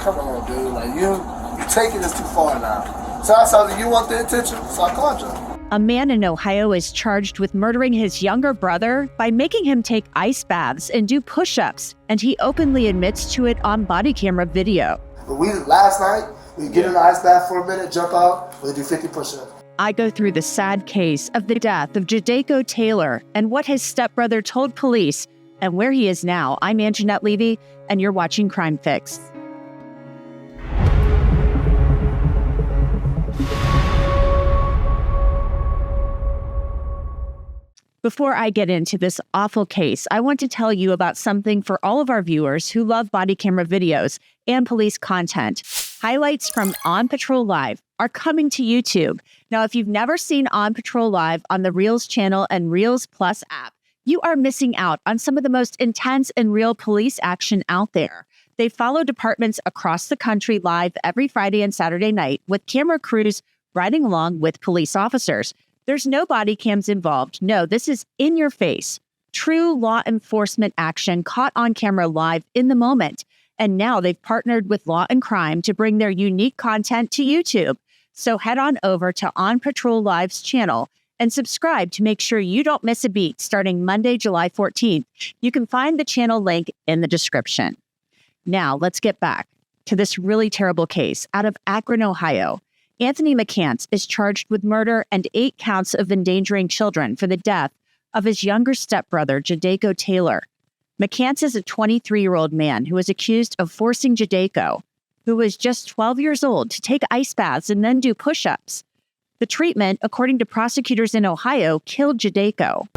come on, dude. Like, you're taking this too far now. So I told you want the attention, so I called you. A man in Ohio is charged with murdering his younger brother by making him take ice baths and do push-ups, and he openly admits to it on body camera video. But last night, we get in the ice bath for a minute, jump out, we do 50 push-ups. I go through the sad case of the death of Jadako Taylor and what his stepbrother told police and where he is now. I'm Angenette Levy, and you're watching Crime Fix. Before I get into this awful case, I want to tell you about something for all of our viewers who love body camera videos and police content. Highlights from On Patrol Live are coming to YouTube. Now, if you've never seen On Patrol Live on the Reels channel and Reels Plus app, you are missing out on some of the most intense and real police action out there. They follow departments across the country live every Friday and Saturday night with camera crews riding along with police officers. There's no body cams involved. No, this is in your face. True law enforcement action caught on camera live in the moment. And now they've partnered with Law&Crime to bring their unique content to YouTube. So head on over to On Patrol Live's channel and subscribe to make sure you don't miss a beat starting Monday, July 14th. You can find the channel link in the description. Now let's get back to this really terrible case out of Akron, Ohio. Anthony McCants is charged with murder and 8 counts of endangering children for the death of his younger stepbrother, Jadako Taylor. McCants is a 23-year-old man who was accused of forcing Jadako, who was just 12 years old, to take ice baths and then do push-ups. The treatment, according to prosecutors in Ohio, killed Jadako.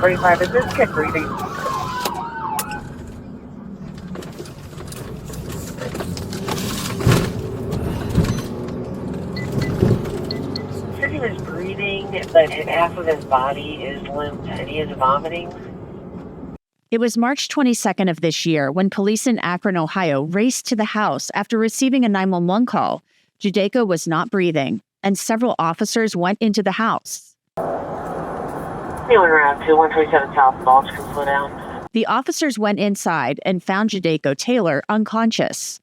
Is this kid breathing? Said he was breathing, but half of his body is limp and he is vomiting. It was March 22nd of this year when police in Akron, Ohio raced to the house after receiving a 911 call. Jadako was not breathing, and several officers went into the house. Around 127 South Balch can slow down. The officers went inside and found Jadako Taylor unconscious.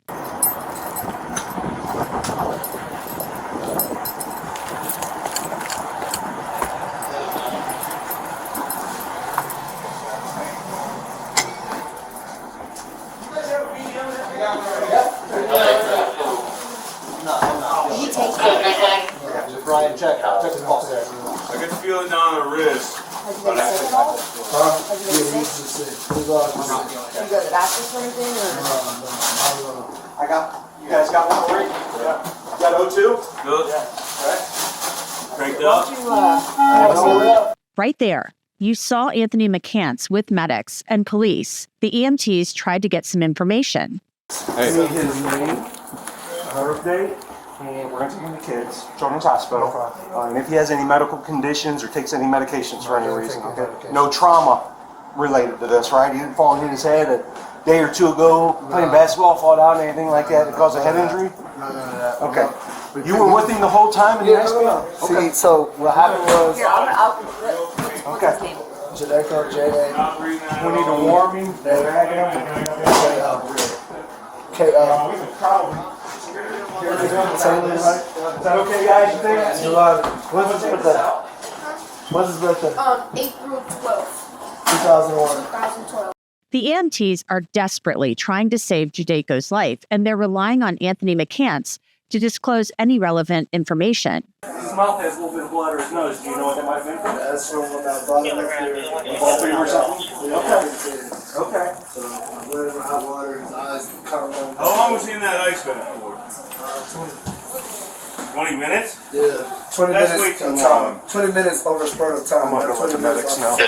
Brian, check his pulse. I can feel it down the wrist. You go to the doctor's or anything? You guys got one already? Yeah. You got O2? Good. Yeah. Cranked up. Right there, you saw Anthony McCants with medics and police. The EMTs tried to get some information. Hey. His name, birth date, and we're going to take him to Kids Children's Hospital. And if he has any medical conditions or takes any medications for any reason, okay? No trauma related to this, right? He didn't fall and hit his head a day or two ago playing basketball, fall down, anything like that cause a head injury? No. Okay. You were with him the whole time in the hospital? Okay. See, so what happened was... Here, what's Okay. his name? Jadako, J.A. We need to warm him. Okay, Taylor, right? Is that okay, guys? You think? July. When's his birthday? When's his birthday? April 12th, 2001. 2012. The EMTs are desperately trying to save Jadako's life, and they're relying on Anthony McCants to disclose any relevant information. His mouth has a little bit of blood or his nose. Do you know what that might have been from? That's from about bottom here. Ball fever or something? Okay. So, whatever, hot water, his eyes covered up. How long was he in that ice bath for? 20 minutes? Yeah. 20 That's minutes. way too long. 20 minutes over a spurt of time. I'm gonna let the medics know.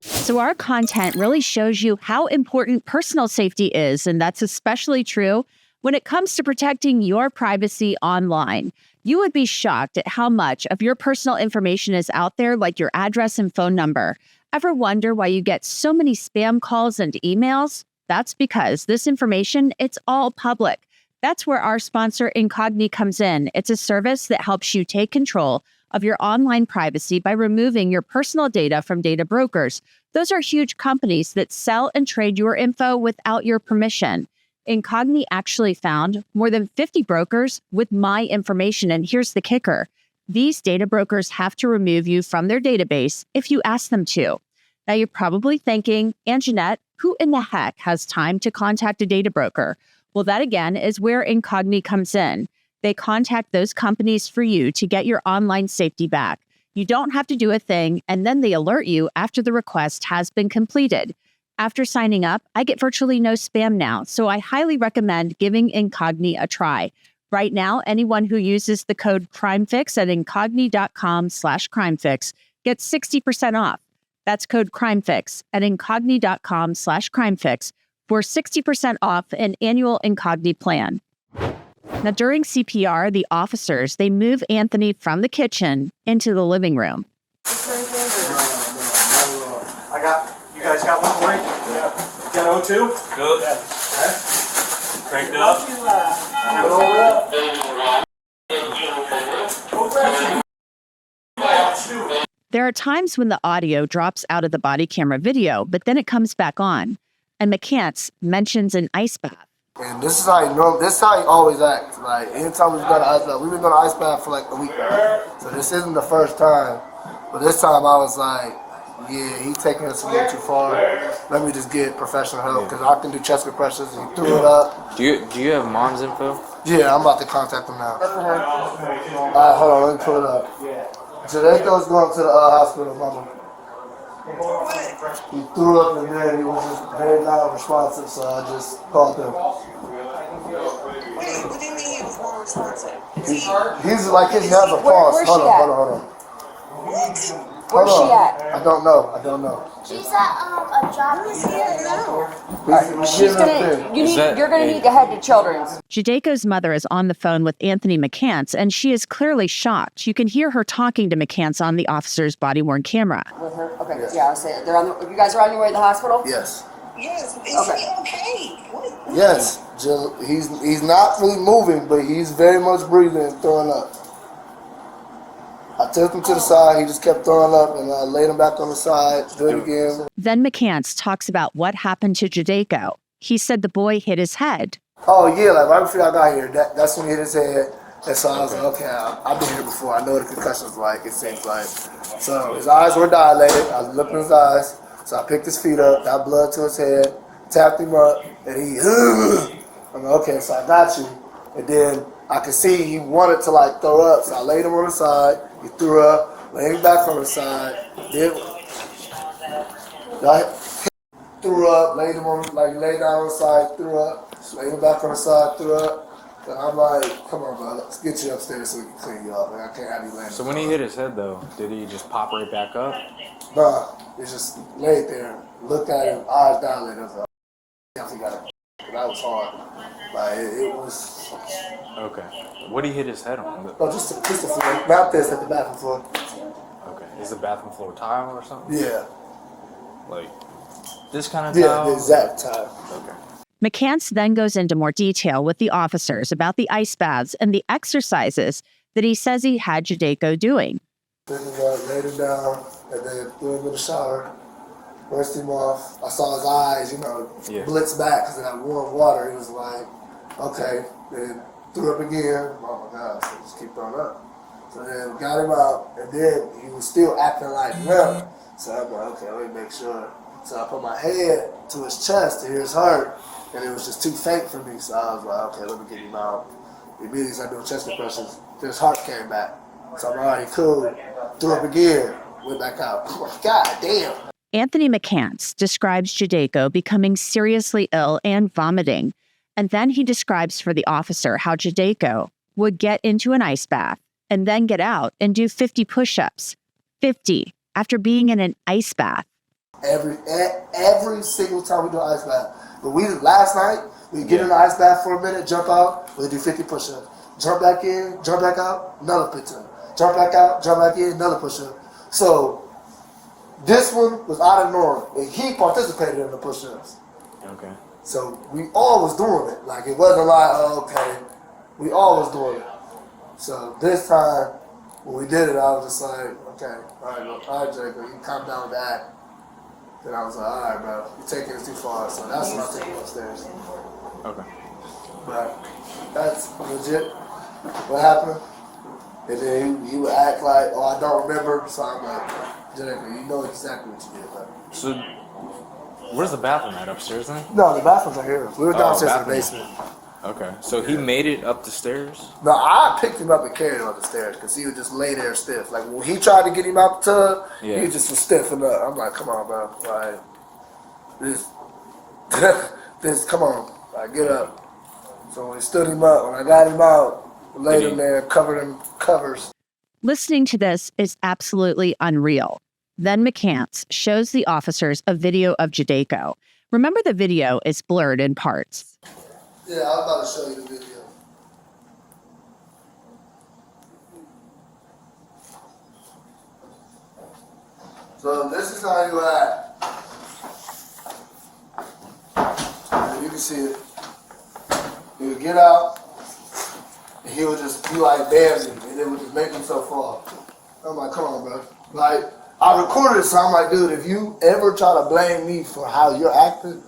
So our content really shows you how important personal safety is, and that's especially true when it comes to protecting your privacy online. You would be shocked at how much of your personal information is out there, like your address and phone number. Ever wonder why you get so many spam calls and emails? That's because this information, it's all public. That's where our sponsor Incogni comes in. It's a service that helps you take control of your online privacy by removing your personal data from data brokers. Those are huge companies that sell and trade your info without your permission. Incogni actually found more than 50 brokers with my information, and here's the kicker. These data brokers have to remove you from their database if you ask them to. Now you're probably thinking, Angenette, who in the heck has time to contact a data broker? Well, that again is where Incogni comes in. They contact those companies for you to get your online safety back. You don't have to do a thing, and then they alert you after the request has been completed. After signing up, I get virtually no spam now, so I highly recommend giving Incogni a try. Right now, anyone who uses the code CRIMEFIX at incogni.com/crimefix gets 60% off. That's code CRIMEFIX at incogni.com/crimefix for 60% off an annual Incogni plan. Now, during CPR, the officers, they move Anthony from the kitchen into the living room. You guys got one for me? Yeah. Got O2? Good. Yeah. Okay. Cranked it up. There are times when the audio drops out of the body camera video, but then it comes back on. And McCants mentions an ice bath. And this is how he always acts. Like anytime we've done an ice bath, we've been doing an ice bath for like a week now. So this isn't the first time. But this time I was like, yeah, he's taking us a little too far. Let me just get professional help because I can do chest compressions. He threw it up. Do you have mom's info? Yeah, I'm about to contact him now. Alright, hold on, let me pull it up. Jadako's going to the hospital, mama. He threw up and then he was just very non-responsive, so I just called him. What do you mean he was more responsive? He's like his hands are paused. Hold on. Where's she at? I don't know. She's at a job. You're going to need to head to Children's. Jadako's mother is on the phone with Anthony McCants, and she is clearly shocked. You can hear her talking to McCants on the officer's body-worn camera. With her? Okay, yeah, I'll say it. You guys are on your way to the hospital? Yes. Yes, is he okay? What? Yes. He's not really moving, but he's very much breathing and throwing up. I took him to the side, he just kept throwing up, and I laid him back on the side, do it again. Then McCants talks about what happened to Jadako. He said the boy hit his head. Oh yeah, like right before I got here, that's when he hit his head. And so I was like, okay, I've been here before, I know what a concussion's like, it seems like. So his eyes were dilated, I was looking in his eyes, so I picked his feet up, got blood to his head, tapped him up, and he, I'm like, okay, so I got you. And then I could see he wanted to like throw up, so I laid him on the side. He threw up, laid him back on the side. Then I threw up, laid him on, like laid down on the side, threw up, laid him back on the side, threw up. And I'm like, come on, bro, let's get you upstairs so we can clean you up. Like, I can't have you laying. So when he hit his head, though, did he just pop right back up? Nah, he just laid there, looked at him, eyes dilated. I was like, definitely got it. That was hard. Like it was. Okay. What did he hit his head on? Oh, just the floor. Not this, at the bathroom floor. Okay. Is the bathroom floor tile or something? Yeah. Like this kind of Yeah, tile? the exact tile. Okay. McCants then goes into more detail with the officers about the ice baths and the exercises that he says he had Jadako doing. Laid him down, and then threw him in the shower. Rinsed him off. I saw his eyes, blitz back because of that warm water. He was like, okay. Then threw up again. Oh my God, so just keep throwing up. So then got him out, and then he was still acting like him. So I'm like, okay, let me make sure. So I put my head to his chest to hear his heart, and it was just too faint for me. So I was like, okay, let me get him out. Immediately started doing chest compressions. Then his heart came back. So I'm already cool. Threw up again, went back out. God damn. Anthony McCants describes Jadako becoming seriously ill and vomiting. And then he describes for the officer how Jadako would get into an ice bath and then get out and do 50 push-ups. 50 after being in an ice bath. Every single time we do an ice bath. But last night, we get in the ice bath for a minute, jump out, we do 50 push-ups. Jump back in, jump back out, another push-up. Jump back out, jump back in, another push-up. So this one was out of norm, and he participated in the push-ups. Okay. So we all was doing it. Like it wasn't like, oh, okay, we all was doing it. So this time, when we did it, I was just like, okay, all right, Jacob, you calm down with that. Then I was like, all right, bro, you're taking it too far. So that's when I took him upstairs. Okay. But that's legit what happened. And then he would act like, oh, I don't remember. So I'm like, Jadako, you know exactly what you did, bro. So, where's the bathroom at? Upstairs then? No, the bathrooms are here. We were downstairs in the bathroom. basement. Okay. So he made it up the stairs? No, I picked him up and carried him up the stairs because he would just lay there stiff. Like when he tried to get him out the tub, he just was stiffing up. I'm like, come on, bro. Like, this, come on. Like, get up. So when we stood him up, when I got him out, laid him there, covered him covers. Listening to this is absolutely unreal. Then McCants shows the officers a video of Jadako. Remember, the video is blurred in parts. Yeah, I was about to show you the video. So this is how you act. You can see it. He would get out, and he would just be like dancing, and it would just make him so fall. I'm like, come on, bro. Like, I recorded it, so I'm like, dude, if you ever try to blame me for how you're acting,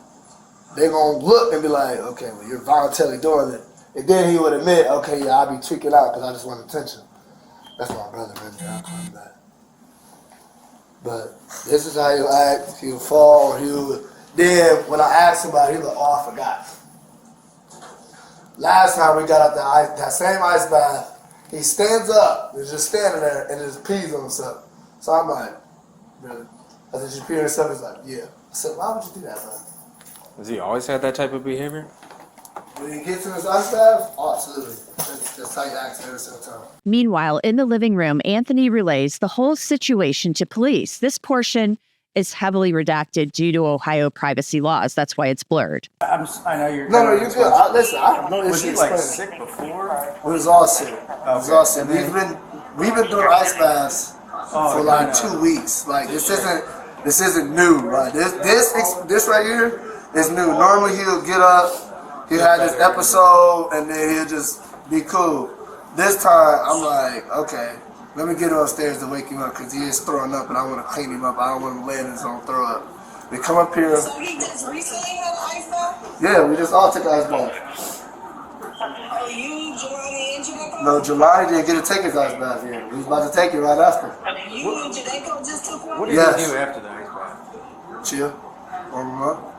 they're going to look and be like, okay, well, you're voluntarily doing it. And then he would admit, okay, yeah, I'll be tweaking out because I just want attention. That's my brother, man. I'll call him back. But this is how he'll act. He'll fall, or then when I asked him about it, he was like, oh, I forgot. Last time we got out that same ice bath, he stands up, he's just standing there, and just pees on himself. So I'm like, brother, I said, you pee on yourself? He's like, yeah. I said, why would you do that, bro? Has he always had that type of behavior? When he gets in his ice bath, oh, absolutely. That's how he acts every single time. Meanwhile, in the living room, Anthony relays the whole situation to police. This portion is heavily redacted due to Ohio privacy laws. That's why it's blurred. I know you're. No, you're good. Listen, I have no issue. Was he like sick before? We was all sick. We've been doing ice baths for like 2 weeks. Like this isn't new. Right? This right here is new. Normally he'll get up, he'll have this episode, and then he'll just be cool. This time I'm like, okay, let me get him upstairs to wake him up because he is throwing up, and I want to clean him up. I don't want him laying in his own throw up. We come up here. So he just recently had an ice bath? Yeah, we just all took ice bath. Oh, you, Jelani, and Jadako? No, Jelani didn't get to take his ice bath yet. He was about to take it right after. You and Jadako just took one? What did he do after the ice bath? Chill. Warm him up.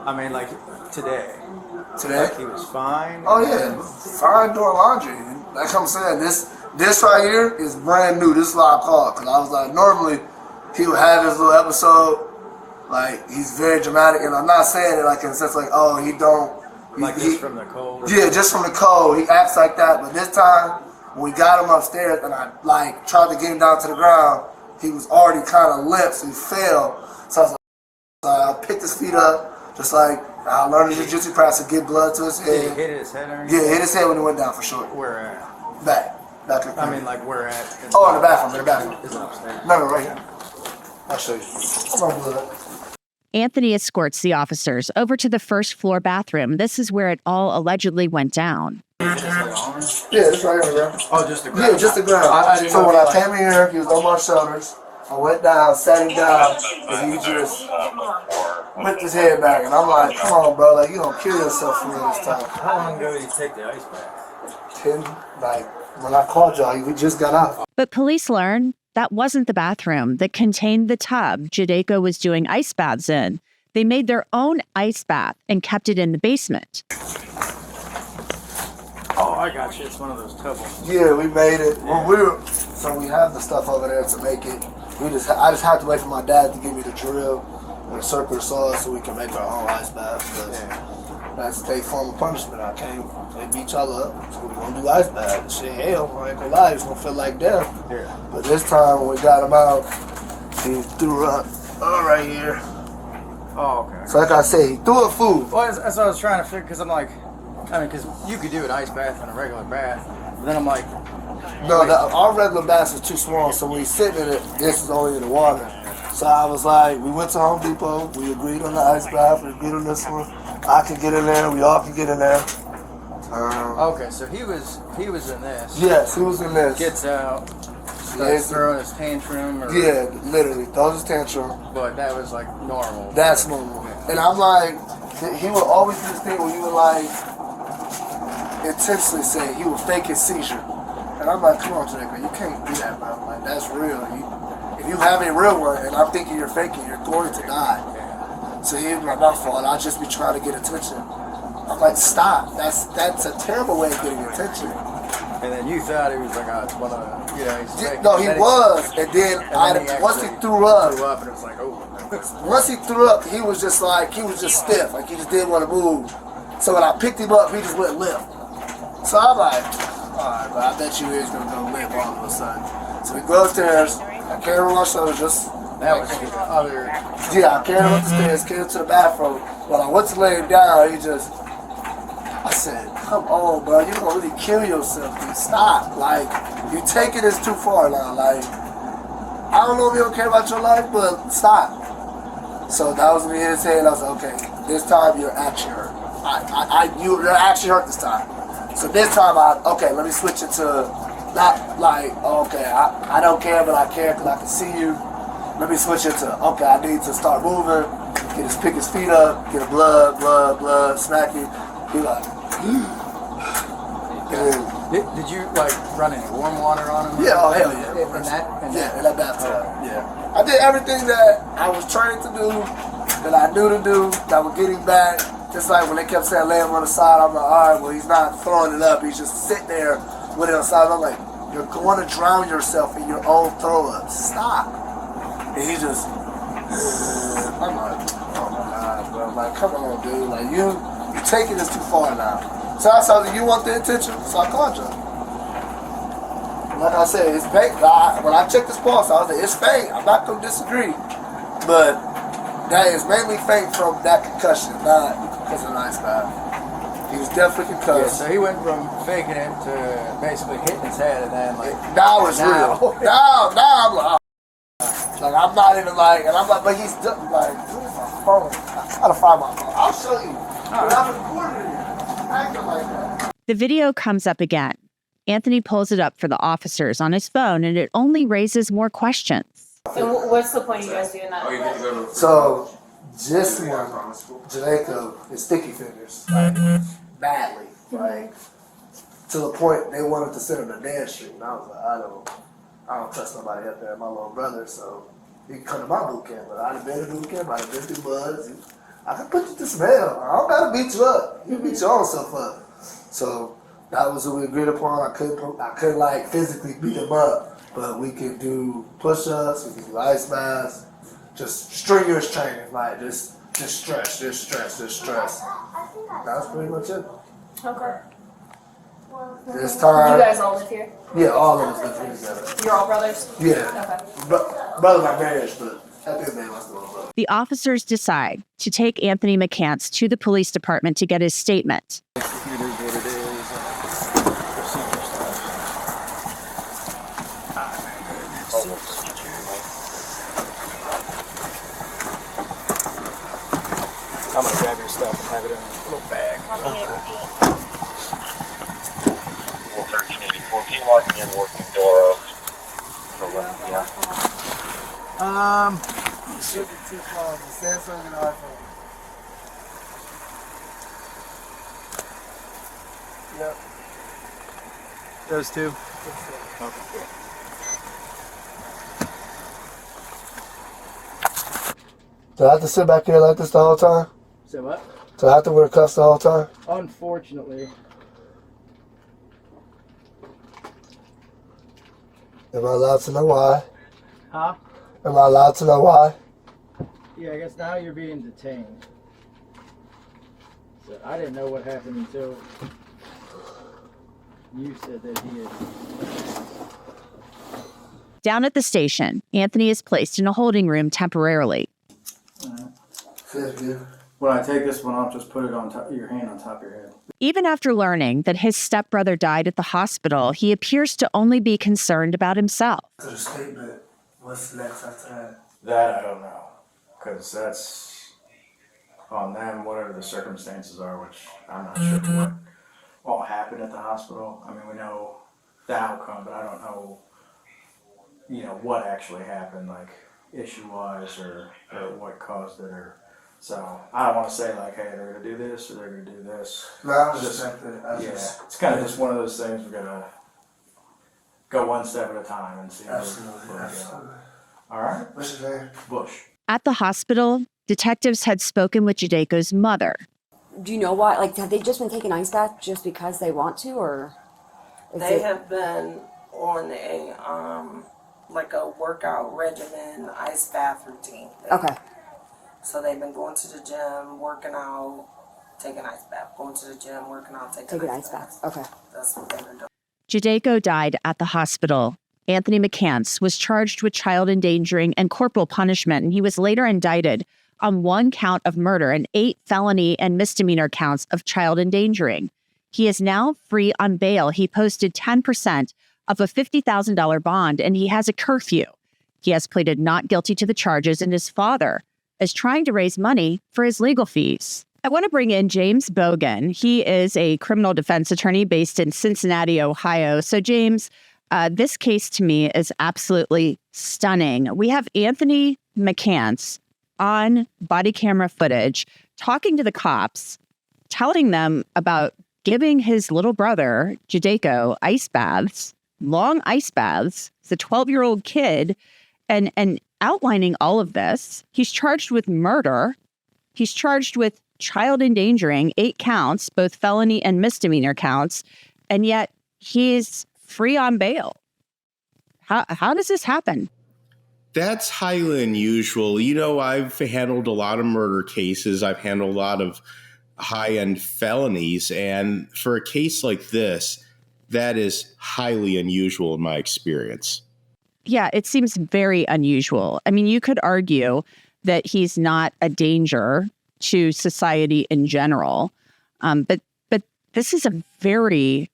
I mean, like, today. Today? Like, he was fine? Oh, yeah. Fine doing laundry. Like I'm saying, this right here is brand new. This is what I call it. Because I was like, normally, he would have his little episode. Like, he's very dramatic. And I'm not saying it like in the sense like, oh, he don't. Like just from the cold? Yeah, just from the cold. He acts like that. But this time, when we got him upstairs and I, like, tried to get him down to the ground, he was already kind of limp, so he fell. So I was like, I picked his feet up, just like I learned the jiu-jitsu class to get blood to his head. Did he hit his head or anything? Yeah, hit his head when he went down for sure. Where at? Back. I mean, like, where at? In the bathroom. Is it upstairs? No, right here. I'll show you. Come on, blood. Anthony escorts the officers over to the first floor bathroom. This is where it all allegedly went down. Yeah, it's right here, bro. Oh, just the ground? Yeah, just the ground. So when I came in here, he was on my shoulders. I went down, sat him down, and he just whipped his head back. And I'm like, come on, bro, like, you don't kill yourself for real this time. How long ago did you take the ice bath? 10, like, when I called y'all, we just got out. But police learn that wasn't the bathroom that contained the tub Jadako was doing ice baths in. They made their own ice bath and kept it in the basement. Oh, I got you. It's one of those tub ones. Yeah, we made it. Well, so we have the stuff over there to make it. I just have to wait for my dad to give me the drill and the circular saw so we can make our own ice bath. That's a state form of punishment. They beat y'all up, so we're gonna do ice bath. Shit, hell, I ain't gonna lie, it's gonna feel like death. Yeah. But this time when we got him out, he threw up right here. Oh, okay. So like I said, he threw up food. Well, that's what I was trying to figure, because I'm like, because you could do an ice bath in a regular bath, but then I'm like... No, our regular bath is too small, so when he's sitting in it, this is only in the water. So I was like, we went to Home Depot, we agreed on the ice bath, we agreed on this one. I could get in there, we all could get in there. Okay, so he was in this. Yes, he was in this. Gets out, starts throwing his tantrum. Or, yeah, literally throws his tantrum. But that was like normal. That's normal. And I'm like, he would always do this thing where you would like intentionally say he would fake his seizure. And I'm like, come on, Jadako, you can't do that, bro. Like, that's real. If you have a real one and I'm thinking you're faking, you're going to die. So he was like, my fault. I'll just be trying to get attention. I'm like, stop. That's a terrible way of getting attention. And then you thought he was like, he's faking. No, he was. And then once he threw up, and it was like, oh. once he threw up, he was just stiff. Like, he just didn't want to move. So when I picked him up, he just went limp. So I'm like, alright, but I bet you he's going to go limp all of a sudden. So we go upstairs. I carry him on my shoulder just. That was the other. Yeah, I carried him up the stairs, carried him to the bathroom. When I went to lay him down, I said, come on, bro, you're going to really kill yourself, dude. Stop. Like, you're taking this too far now. Like, I don't know if you don't care about your life, but stop. So that was me in his head. I was like, okay, this time you're actually hurt. You're actually hurt this time. So this time, let me switch it to not like, okay, I don't care, but I care because I can see you. Let me switch it to, okay, I need to start moving, pick his feet up, get a blood, smack him. He like, Did you like run any warm water on him? Yeah, oh hell yeah. In that bathtub. Yeah. I did everything that I was trained to do, that I knew to do, that would get him back. Just like when they kept saying lay him on the side, I'm like, alright, well he's not throwing it up, he's just sitting there with it on the side. I'm like, you're going to drown yourself in your own throw up. Stop. And he just, I'm like, oh my God, bro. Like, come on, dude. Like, you're taking this too far now. So I said, you want the attention? So I called you. Like I said, it's fake. When I checked his pulse, I was like, it's fake. I'm not going to disagree. But that is mainly fake from that concussion, not because of an ice bath. He was definitely concussed. Yeah, so he went from faking it to basically hitting his head, and then like. Now it's real. Now I'm like, like, I'm not even like, and I'm like, but he's like, where's my phone? I gotta find my phone. I'll show you. I'm recording it. Acting like that. The video comes up again. Anthony pulls it up for the officers on his phone, and it only raises more questions. So what's the point of you guys doing that? So, just one, Jadako is sticky fingers, like, badly, like, to the point they wanted to send him to dance street, and I was like, I don't trust nobody up there, my little brother, so he can come to my boot camp, but I'd have been to boot camp, I'd have been through buds, I can put you to some hell, I don't gotta beat you up, you beat your own self up. So, that was what we agreed upon. I couldn't like physically beat him up, but we could do push-ups, we could do ice baths, just strenuous training, like just stress. That was pretty much it. Okay. This time, You guys all live here? yeah, all of us live here together. You're all brothers? Yeah, Okay. brother by marriage, but at the end of the day, I'm still a brother. The officers decide to take Anthony McCants to the police department to get his statement. I'm gonna grab your stuff and have it in a little bag. 1384. Can you mark me in working door of? Yeah. Should be too far. The Samsung and iPhone. Yep. Those two. Okay. Do I have to sit back here like this the whole time? Say what? Do I have to wear cuffs the whole time? Unfortunately. Am I allowed to know why? Huh? Am I allowed to know why? Yeah, I guess now you're being detained. So I didn't know what happened until you said that he had. Down at the station, Anthony is placed in a holding room temporarily. When I take this one off, just put it on top, your hand on top of your head. Even after learning that his stepbrother died at the hospital, he appears to only be concerned about himself. To the statement, what's next after that? That I don't know, because that's on them, whatever the circumstances are, which I'm not sure what. all happened at the hospital. I mean, we know the outcome, but I don't know, what actually happened, like issue-wise or what caused it. So I don't want to say like, hey, they're going to do this or they're going to do this. No, I was just it's kind of just one of those things we're going to go one step at a time and see. Absolutely. All right. What's your name? Bush. At the hospital, detectives had spoken with Jadako's mother. Do you know why? Like, have they just been taking ice baths just because they want to, or? They have been on a workout regimen, ice bath routine. Okay. So they've been going to the gym, working out, taking ice bath. Going to the gym, working out, taking ice bath. Okay. That's what they've been doing. Jadako died at the hospital. Anthony McCants was charged with child endangering and corporal punishment, and he was later indicted on 1 count of murder and 8 felony and misdemeanor counts of child endangering. He is now free on bail. He posted 10% of a $50,000 bond, and he has a curfew. He has pleaded not guilty to the charges, and his father is trying to raise money for his legal fees. I want to bring in James Bogan. He is a criminal defense attorney based in Cincinnati, Ohio. So, James, this case to me is absolutely stunning. We have Anthony McCants on body camera footage talking to the cops, telling them about giving his little brother, Jadako, ice baths, long ice baths. He's a 12-year-old kid, and outlining all of this. He's charged with murder. He's charged with child endangering, 8 counts, both felony and misdemeanor counts, and yet he's free on bail. How does this happen? That's highly unusual. I've handled a lot of murder cases. I've handled a lot of high-end felonies. And for a case like this, that is highly unusual in my experience. Yeah, it seems very unusual. I mean, you could argue that he's not a danger to society in general. But this is a very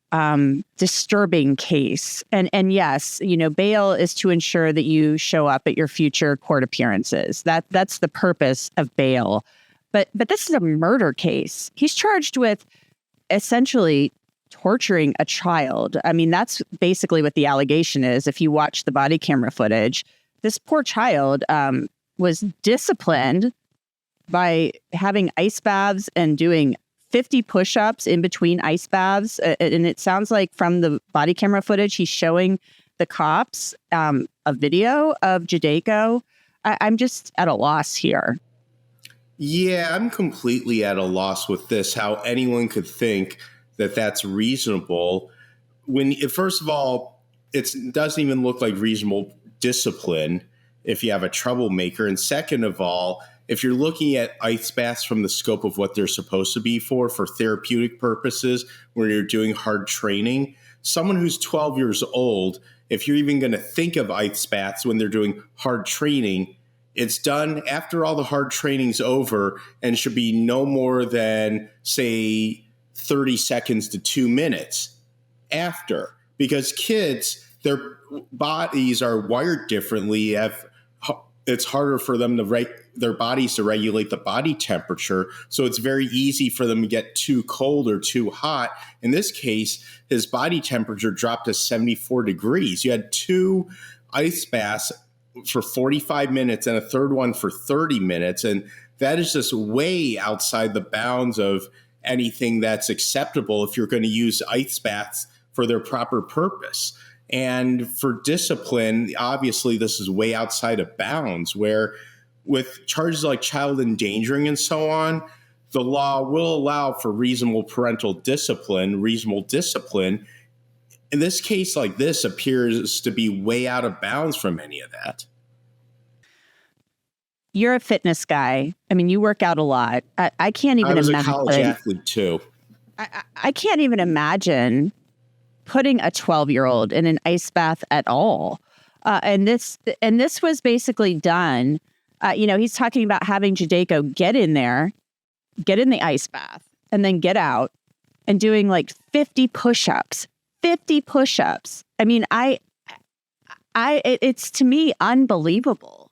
disturbing case. And yes, bail is to ensure that you show up at your future court appearances. That's the purpose of bail. But this is a murder case. He's charged with essentially torturing a child. I mean, that's basically what the allegation is. If you watch the body camera footage, this poor child was disciplined by having ice baths and doing 50 push-ups in between ice baths. And it sounds like from the body camera footage, he's showing the cops a video of Jadako. I'm just at a loss here. Yeah, I'm completely at a loss with this, how anyone could think that that's reasonable. First of all, it doesn't even look like reasonable discipline if you have a troublemaker. And second of all, if you're looking at ice baths from the scope of what they're supposed to be for therapeutic purposes, where you're doing hard training, someone who's 12 years old, if you're even going to think of ice baths when they're doing hard training, it's done after all the hard training's over and should be no more than, say, 30 seconds to 2 minutes after. Because kids, their bodies are wired differently. It's harder for them their bodies to regulate the body temperature. So it's very easy for them to get too cold or too hot. In this case, his body temperature dropped to 74 degrees. You had 2 ice baths for 45 minutes and a third one for 30 minutes. And that is just way outside the bounds of anything that's acceptable if you're going to use ice baths for their proper purpose. And for discipline, obviously, this is way outside of bounds, where with charges like child endangering and so on, the law will allow for reasonable parental discipline, reasonable discipline. In this case like this appears to be way out of bounds from any of that. You're a fitness guy. I mean, you work out a lot. I can't even imagine. I was a college athlete too. I can't even imagine putting a 12-year-old in an ice bath at all. And this was basically done. He's talking about having Jadako get in there, get in the ice bath, and then get out and doing like 50 push-ups. 50 push-ups. I mean, it's to me unbelievable.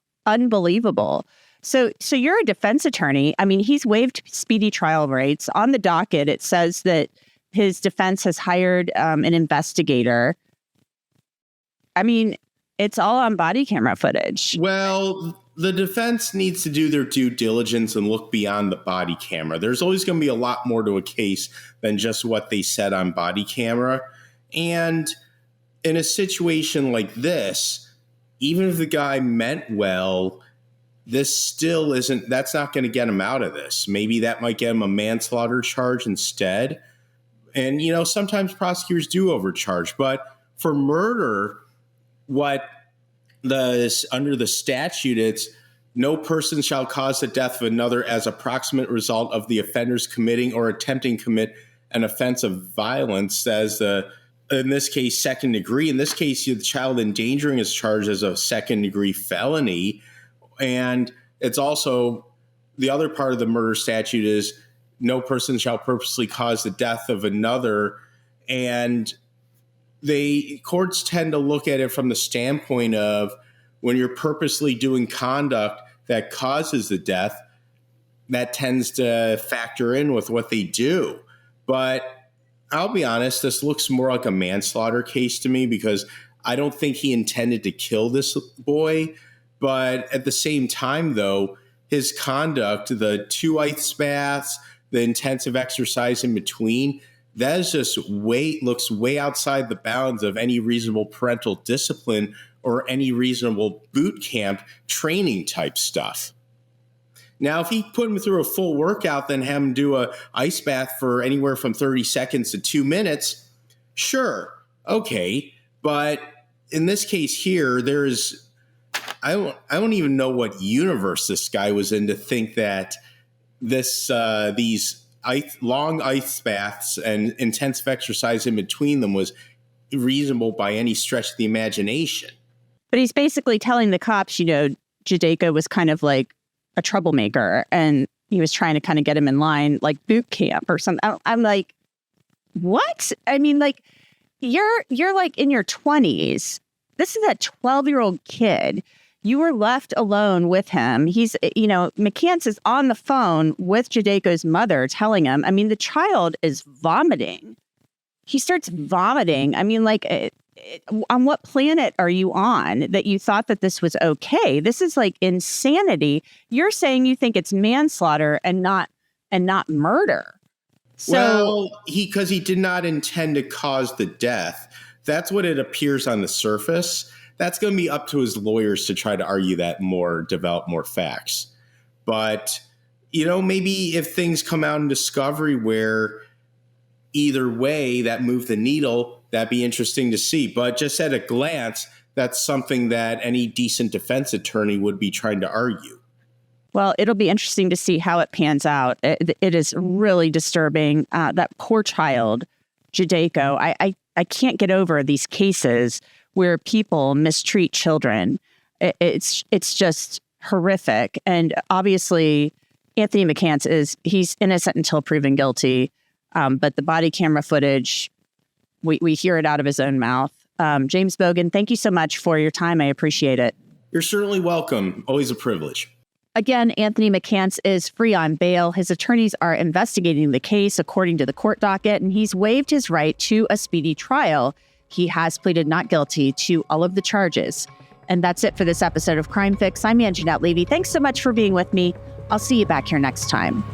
So you're a defense attorney. I mean, he's waived speedy trial rights. On the docket, it says that his defense has hired an investigator. I mean, it's all on body camera footage. Well, the defense needs to do their due diligence and look beyond the body camera. There's always going to be a lot more to a case than just what they said on body camera. And in a situation like this, even if the guy meant well, this still isn't, that's not going to get him out of this. Maybe that might get him a manslaughter charge instead. And, you know, sometimes prosecutors do overcharge, but for murder, under the statute, it's no person shall cause the death of another as a proximate result of the offender's committing or attempting to commit an offense of violence, as in this case, second degree. In this case, the child endangering is charged as a second degree felony. And it's also, the other part of the murder statute is no person shall purposely cause the death of another. And courts tend to look at it from the standpoint of when you're purposely doing conduct that causes the death, that tends to factor in with what they do. But I'll be honest, this looks more like a manslaughter case to me because I don't think he intended to kill this boy. But at the same time, though, his conduct, the 2 ice baths, the intensive exercise in between, that is just looks way outside the bounds of any reasonable parental discipline or any reasonable boot camp training type stuff. Now, if he put him through a full workout, then have him do a ice bath for anywhere from 30 seconds to 2 minutes, sure, okay. But in this case here, I don't even know what universe this guy was in to think that these long ice baths and intensive exercise in between them was reasonable by any stretch of the imagination. But he's basically telling the cops, you know, Jadako was kind of like a troublemaker and he was trying to kind of get him in line, like boot camp or something. I'm like, what? I mean, like, you're like in your 20s. This is a 12-year-old kid. You were left alone with him. He's, you know, McCants is on the phone with Jadako's mother telling him, I mean, the child is vomiting. He starts vomiting. I mean, like, on what planet are you on that you thought that this was okay? This is like insanity. You're saying you think it's manslaughter and not murder. So, well, because he did not intend to cause the death. That's what it appears on the surface. That's going to be up to his lawyers to try to argue that more, develop more facts. But, you know, maybe if things come out in discovery where either way that moved the needle, that'd be interesting to see. But just at a glance, that's something that any decent defense attorney would be trying to argue. Well, it'll be interesting to see how it pans out. It is really disturbing. That poor child, Jadako. I can't get over these cases where people mistreat children. It's just horrific. And obviously, Anthony McCants he's innocent until proven guilty. But the body camera footage, we hear it out of his own mouth. James Bogan, thank you so much for your time. I appreciate it. You're certainly welcome. Always a privilege. Again, Anthony McCants is free on bail. His attorneys are investigating the case according to the court docket, and he's waived his right to a speedy trial. He has pleaded not guilty to all of the charges. And that's it for this episode of Crime Fix. I'm Angenette Levy. Thanks so much for being with me. I'll see you back here next time.